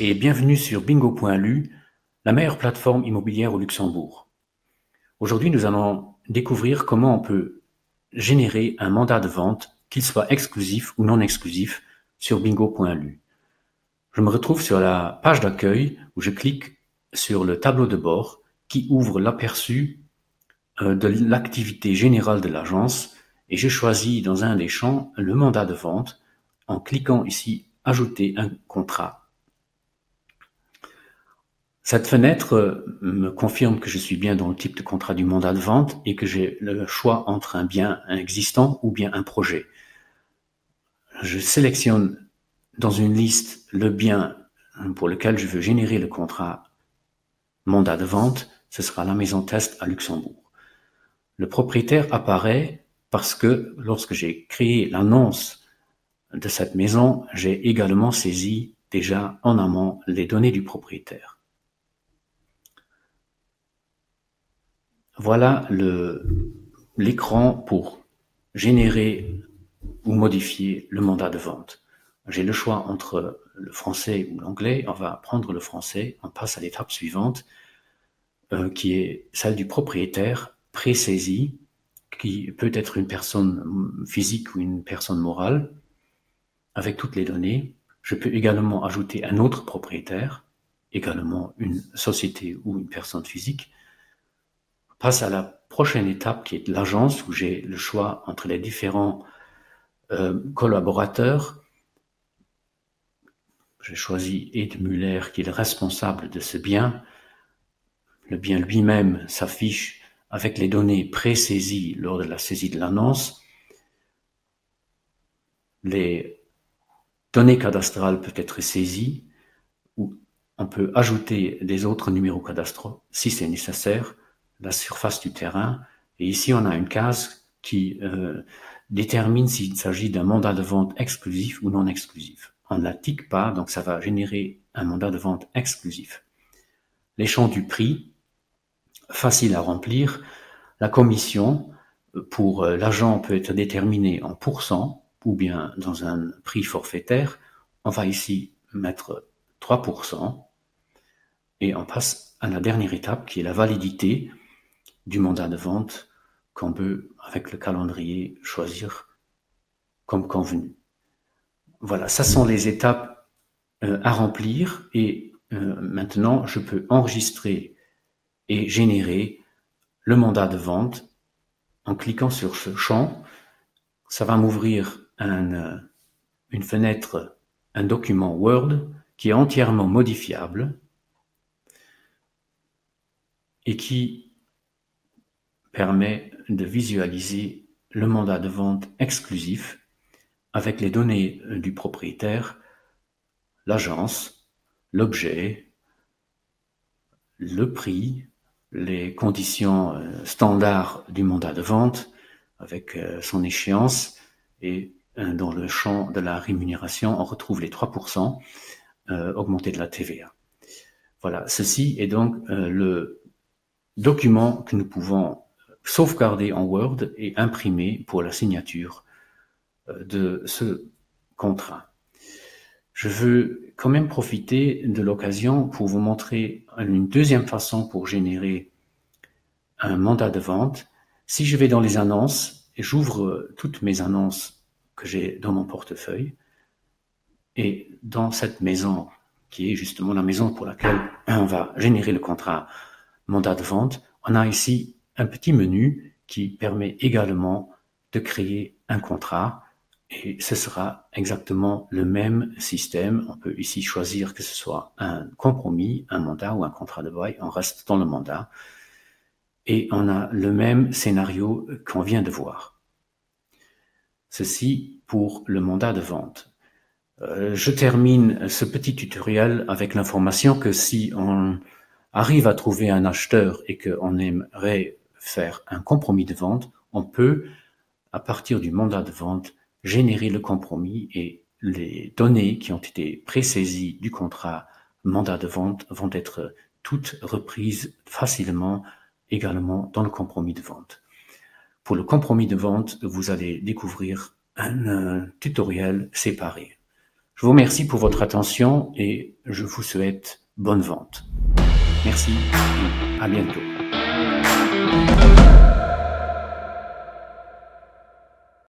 et bienvenue sur bingo.lu, la meilleure plateforme immobilière au Luxembourg. Aujourd'hui, nous allons découvrir comment on peut générer un mandat de vente, qu'il soit exclusif ou non exclusif, sur bingo.lu. Je me retrouve sur la page d'accueil où je clique sur le tableau de bord qui ouvre l'aperçu de l'activité générale de l'agence et je choisis dans un des champs le mandat de vente en cliquant ici « Ajouter un contrat ». Cette fenêtre me confirme que je suis bien dans le type de contrat du mandat de vente et que j'ai le choix entre un bien existant ou bien un projet. Je sélectionne dans une liste le bien pour lequel je veux générer le contrat mandat de vente, ce sera la maison test à Luxembourg. Le propriétaire apparaît parce que lorsque j'ai créé l'annonce de cette maison, j'ai également saisi déjà en amont les données du propriétaire. Voilà l'écran pour générer ou modifier le mandat de vente. J'ai le choix entre le français ou l'anglais. On va prendre le français. On passe à l'étape suivante, qui est celle du propriétaire pré-saisi, qui peut être une personne physique ou une personne morale, avec toutes les données. Je peux également ajouter un autre propriétaire, également une société ou une personne physique. Passe à la prochaine étape qui est l'agence où j'ai le choix entre les différents collaborateurs. J'ai choisi Ed Muller qui est le responsable de ce bien. Le bien lui-même s'affiche avec les données pré-saisies lors de la saisie de l'annonce. Les données cadastrales peuvent être saisies ou on peut ajouter des autres numéros cadastraux si c'est nécessaire. La surface du terrain, et ici on a une case qui détermine s'il s'agit d'un mandat de vente exclusif ou non exclusif. On ne la tique pas, donc ça va générer un mandat de vente exclusif. Les champs du prix, facile à remplir. La commission pour l'agent peut être déterminée en pourcent ou bien dans un prix forfaitaire. On va ici mettre 3% et on passe à la dernière étape qui est la validité du mandat de vente qu'on peut, avec le calendrier, choisir comme convenu. Voilà, ça sont les étapes à remplir et maintenant je peux enregistrer et générer le mandat de vente en cliquant sur ce champ. Ça va m'ouvrir une fenêtre, un document Word qui est entièrement modifiable et qui permet de visualiser le mandat de vente exclusif avec les données du propriétaire, l'agence, l'objet, le prix, les conditions standards du mandat de vente avec son échéance et dans le champ de la rémunération, on retrouve les 3% augmentés de la TVA. Voilà, ceci est donc le document que nous pouvons sauvegarder en Word et imprimer pour la signature de ce contrat. Je veux quand même profiter de l'occasion pour vous montrer une deuxième façon pour générer un mandat de vente. Si je vais dans les annonces, j'ouvre toutes mes annonces que j'ai dans mon portefeuille et dans cette maison qui est justement la maison pour laquelle on va générer le contrat mandat de vente, on a ici un petit menu qui permet également de créer un contrat et ce sera exactement le même système. On peut ici choisir que ce soit un compromis, un mandat ou un contrat de bail. On reste dans le mandat et on a le même scénario qu'on vient de voir. Ceci pour le mandat de vente. Je termine ce petit tutoriel avec l'information que si on arrive à trouver un acheteur et qu'on aimerait faire un compromis de vente, on peut, à partir du mandat de vente, générer le compromis et les données qui ont été pré-saisies du contrat mandat de vente vont être toutes reprises facilement également dans le compromis de vente. Pour le compromis de vente, vous allez découvrir un tutoriel séparé. Je vous remercie pour votre attention et je vous souhaite bonne vente. Merci et à bientôt.